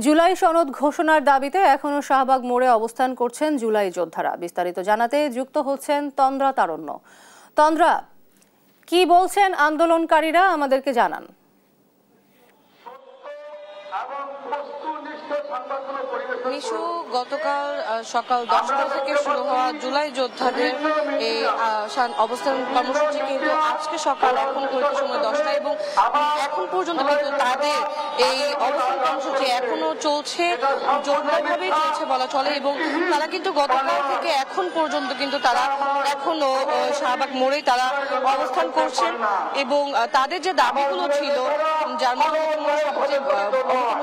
জুলাই সনদ ঘোষণার দাবিতে এখনো শাহবাগ মোড়ে অবস্থান করছেন জুলাই যোদ্ধারা। বিস্তারিত জানাতে যুক্ত হচ্ছেন তন্দ্রা তারণ্য। তন্দ্রা, কি বলছেন আন্দোলনকারীরা আমাদেরকে জানান। মিশু, গতকাল সকাল 10টা থেকে শুরু হওয়া জুলাই যোদ্ধাদের এই অবস্থান কর্মসূচি কিন্তু আজকে সকাল এখন ঘড়িতে সময় 10টা এবং এখন পর্যন্ত কিন্তু তাদের এই অবস্থান কর্মসূচি এখনো চলছে, জোরদারভাবেই চলছে বলা চলে। এবং তারা কিন্তু গতকাল থেকে এখন পর্যন্ত কিন্তু তারা এখনো শাহবাগ মোড়েই তারা অবস্থান করছেন এবং তাদের যে দাবিগুলো ছিল, যার মধ্যে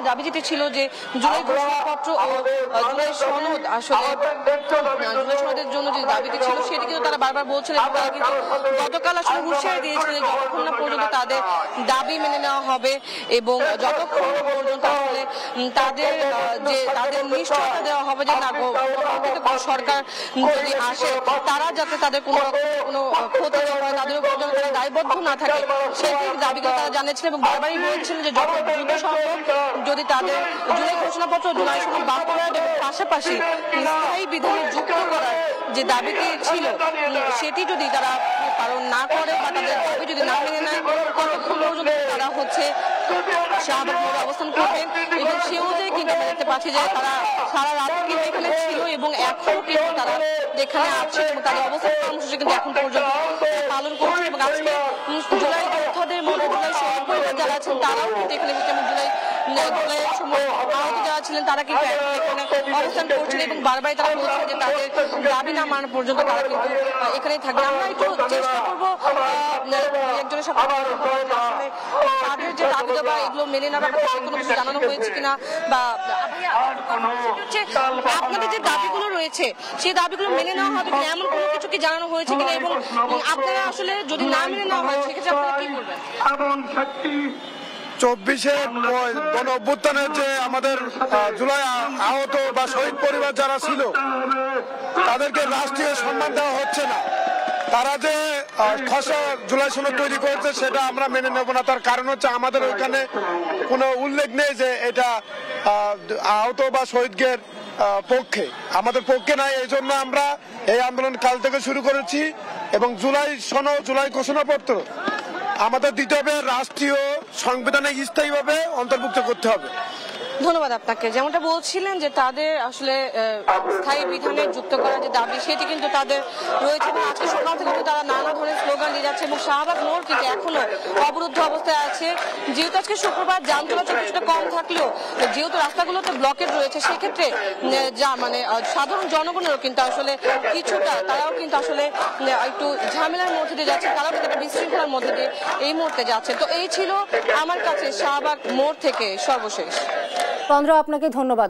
দাবি যেটি ছিল যে জুলাই ঘোষণাপত্র ও জুলাই সনদ, আসলে জুলাই সনদের জন্য যে দাবিটি ছিল সেটি কিন্তু তারা বারবার বলছিলেন। তারা কিন্তু গতকাল আসলে হুঁশিয়ারি দিয়েছিলেন যতক্ষণ না পর্যন্ত তাদের দাবি মেনে নেওয়া হবে এবং যতক্ষণ পর্যন্ত আসলে তাদের নিশ্চয়তা দেওয়া হবে যে না, সরকার যদি আসে তারা যাতে তাদের কোনো ক্ষতি না হয়, তাদের উপর যেন তারা দায়বদ্ধ না থাকে, সেই দাবিকে তারা জানিয়েছিলেন এবং বারবারই বলছিলেন যে যত দ্রুত সম্ভব যদি তাদের জুলাই ঘোষণাপত্র জুলাই সনদ বাস্তবায়ন এবং পাশাপাশি স্থায়ী বিধানে যুক্ত করার যে দাবিটি ছিল সেটি যদি তারা পালন না করে বা তাদের দাবি যদি না মেনে নেয়, ততক্ষণ পর্যন্ত তারা শাহবাগ মোড়ে অবস্থান করবেন। এবং সে অনুযায়ী কিন্তু আমরা দেখতে পাচ্ছি যে তারা সারা রাত কিন্তু এখানে ছিল এবং এখনো কিন্তু তারা এখানে আছে এবং তাদের অবস্থান কর্মসূচি কিন্তু এখন পর্যন্ত পালন করছে। এবং আজকে জুলাই যোদ্ধাদের মধ্যে জুলাই শহীদ পরিবার যারা আছেন তারাও কিন্তু এখানে জুলাইয়ের সময় আহত যারা ছিলেন তারা কিন্তু এখানে অবস্থান করছেন এবং বারবারই তারা বলছেন যে তাদের দাবি না মানা পর্যন্ত তারা কিন্তু এখানেই থাকবে। আমরা একটু চেষ্টা করবো একজনের সাথে তাদের যে দাবি দেওয়া এগুলো মেনে নেওয়ার ব্যাপারে কোনো কিছু জানানো হয়েছে কিনা, বা আপনাদের যে দাবিগুলো রয়েছে সেই দাবিগুলো মেনে নেওয়া হবে কিনা এমন কোনো কিছু কি জানানো হয়েছে কিনা, এবং আপনারা আসলে যদি না মেনে নেওয়া হয় সেক্ষেত্রে আপনারা কি করবেন? 24-এর গণ অভ্যুত্থানের যে আমাদের জুলাই আহত বা শহীদ পরিবার যারা ছিল তাদেরকে রাষ্ট্রীয় সম্মান দেওয়া হচ্ছে না। তারা যে জুলাই সনদ তৈরি করেছে সেটা আমরা মেনে নেব না। তার কারণ হচ্ছে আমাদের ওইখানে কোনো উল্লেখ নেই যে এটা আহত বা শহীদদের পক্ষে, আমাদের পক্ষে নাই। এই জন্য আমরা এই আন্দোলন কাল থেকে শুরু করেছি এবং জুলাই সনদ জুলাই ঘোষণাপত্র আমাদের দিতে হবে, রাষ্ট্রীয় সংবিধানে স্থায়ীভাবে অন্তর্ভুক্ত করতে হবে। ধন্যবাদ আপনাকে। যেমনটা বলছিলেন যে তাদের আসলে স্থায়ী বিধানে যুক্ত করার যে দাবি সেটি কিন্তু তাদের রয়েছে এবং আজকে সকাল থেকে কিন্তু তারা নানা ধরনের স্লোগান দিয়ে যাচ্ছে এবং শাহবাগ মোড় কিন্তু এখনো অবরুদ্ধ অবস্থায় আছে। যেহেতু আজকে শুক্রবার যান চলাচল কিছুটা কম থাকলেও যেহেতু রাস্তাগুলোতে ব্লকেট রয়েছে সেক্ষেত্রে সাধারণ জনগণেরও কিন্তু আসলে কিছুটা তারাও কিন্তু আসলে একটু ঝামেলার মধ্যে দিয়ে যাচ্ছে, তারাও কিন্তু একটা বিশৃঙ্খলার মধ্যে দিয়ে এই মুহূর্তে যাচ্ছে। তো এই ছিল আমার কাছে শাহবাগ মোড় থেকে সর্বশেষ। তন্দ্রা, আপনাকে ধন্যবাদ।